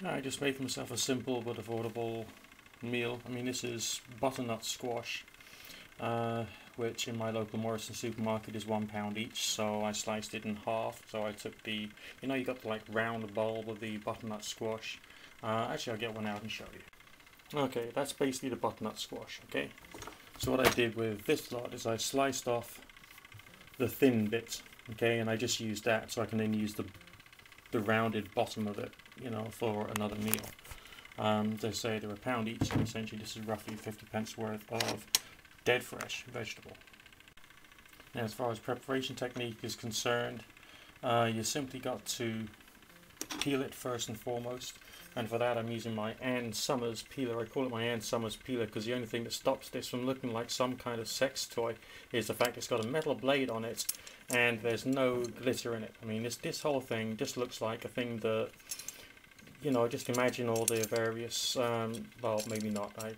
I just made myself a simple but affordable meal. I mean, this is butternut squash, which in my local Morrison supermarket is £1 each. So I sliced it in half. So I took the, you got the like round bulb of the butternut squash. Actually, I'll get one out and show you. Okay, that's basically the butternut squash. Okay, so what I did with this lot is I sliced off the thin bits. Okay, and I just used that so I can then use the rounded bottom of it, for another meal. They say they're £1 each, and essentially this is roughly 50p worth of dead fresh vegetable. Now, as far as preparation technique is concerned, you simply got to peel it first and foremost, and for that I'm using my Ann Summers peeler. I call it my Ann Summers peeler because the only thing that stops this from looking like some kind of sex toy is the fact it's got a metal blade on it and there's no glitter in it. I mean, this whole thing just looks like a thing that, just imagine all the various, well, maybe not. I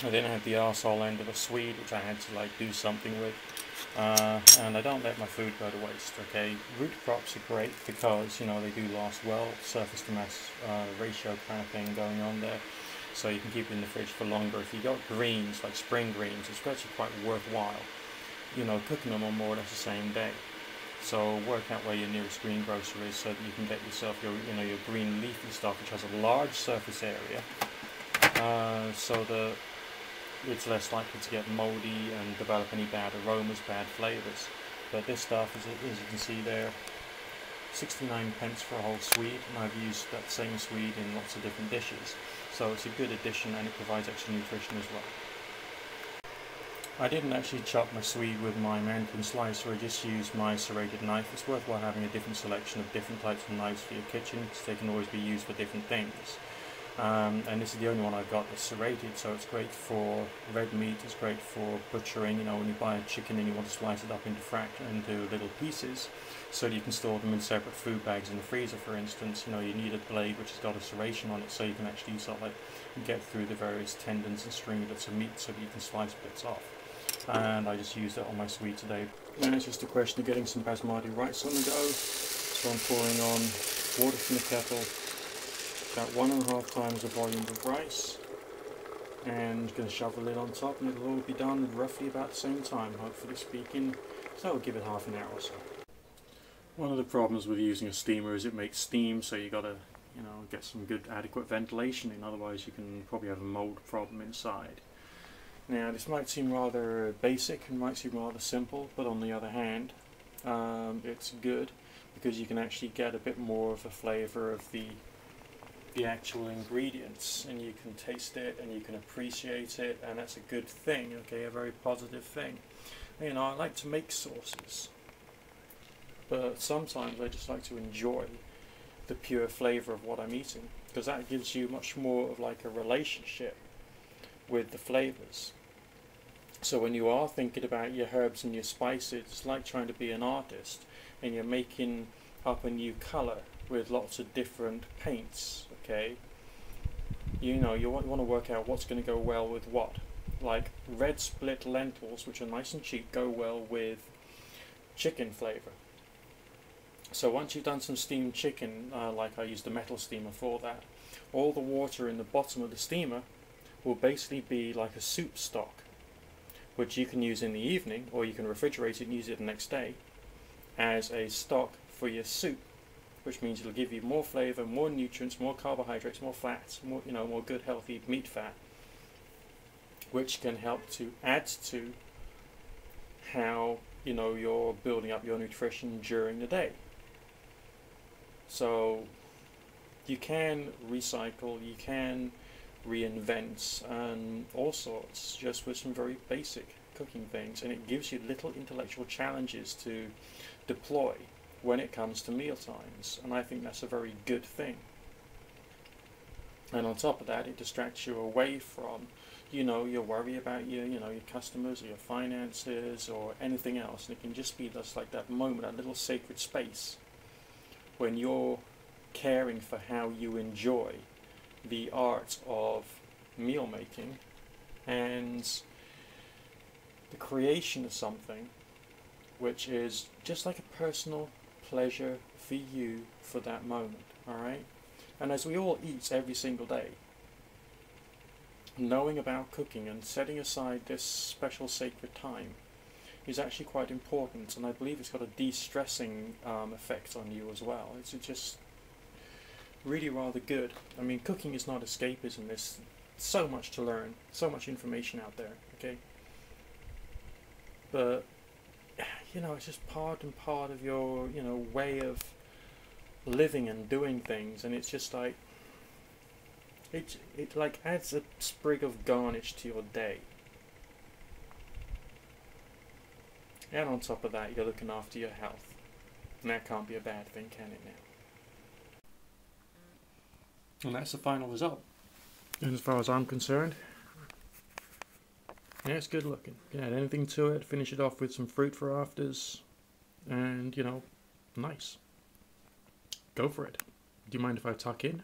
then had the arsehole end of a Swede, which I had to do something with. And I don't let my food go to waste, okay? Root crops are great because, they do last well, surface to mass ratio kind of thing going on there. So you can keep it in the fridge for longer. If you got greens, like spring greens, it's actually quite worthwhile, cooking them on more or less the same day. So work out where your nearest greengrocer is so that you can get yourself your, your green leafy stuff, which has a large surface area, so that it's less likely to get moldy and develop any bad aromas, bad flavours. But this stuff, as you can see there, 69p for a whole Swede, and I've used that same Swede in lots of different dishes. So it's a good addition and it provides extra nutrition as well. I didn't actually chop my Swede with my mannequin slicer, I just used my serrated knife. It's worthwhile having a different selection of different types of knives for your kitchen because they can always be used for different things. And this is the only one I've got that's serrated, so it's great for red meat, it's great for butchering, when you buy a chicken and you want to slice it up into little pieces so that you can store them in separate food bags in the freezer, for instance. You need a blade which has got a serration on it so you can actually get through the various tendons and stringlets of meat so that you can slice bits off. And I just used that on my Swede today. Now it's just a question of getting some basmati rice on the go, so I'm pouring on water from the kettle, about 1.5 times the volume of rice, and going to shove the lid on top, and it'll all be done roughly about the same time, hopefully speaking, so I'll give it half an hour or so. One of the problems with using a steamer is it makes steam, so you got to get some good adequate ventilation in, otherwise you can probably have a mold problem inside. Now this might seem rather basic and might seem rather simple, but on the other hand it's good because you can actually get a bit more of a flavour of the actual ingredients, and you can taste it and you can appreciate it, and that's a good thing, okay, a very positive thing. I like to make sauces, but sometimes I just like to enjoy the pure flavour of what I'm eating, because that gives you much more of like a relationship with the flavours. So when you are thinking about your herbs and your spices, it's like trying to be an artist and you're making up a new colour with lots of different paints, okay? You want to work out what's going to go well with what. Like red split lentils, which are nice and cheap, go well with chicken flavour. So once you've done some steamed chicken, like I used a metal steamer for that, all the water in the bottom of the steamer will basically be like a soup stock, which you can use in the evening, or you can refrigerate it and use it the next day as a stock for your soup, which means it'll give you more flavour, more nutrients, more carbohydrates, more fats, more more good healthy meat fat, which can help to add to how you're building up your nutrition during the day. So you can recycle, you can reinvent and all sorts just with some very basic cooking things, and it gives you little intellectual challenges to deploy when it comes to meal times, and I think that's a very good thing. And on top of that, it distracts you away from your worry about your customers or your finances or anything else, and it can just be just like that moment, that little sacred space when you're caring for how you enjoy the art of meal making and the creation of something which is just like a personal pleasure for you for that moment, alright? And as we all eat every single day, knowing about cooking and setting aside this special sacred time is actually quite important, and I believe it's got a de-stressing effect on you as well. It's just really rather good. I mean, cooking is not escapism. There's so much to learn, so much information out there, okay? But, you know, it's just part and part of your, you know, way of living and doing things, and it's just like, it like adds a sprig of garnish to your day. And on top of that, you're looking after your health. And that can't be a bad thing, can it now? And that's the final result. And as far as I'm concerned, yeah, it's good looking. You can add anything to it, finish it off with some fruit for afters, and, you know, nice. Go for it. Do you mind if I tuck in?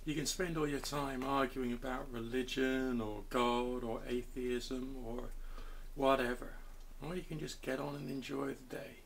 You can spend all your time arguing about religion or God or atheism or whatever. Or you can just get on and enjoy the day.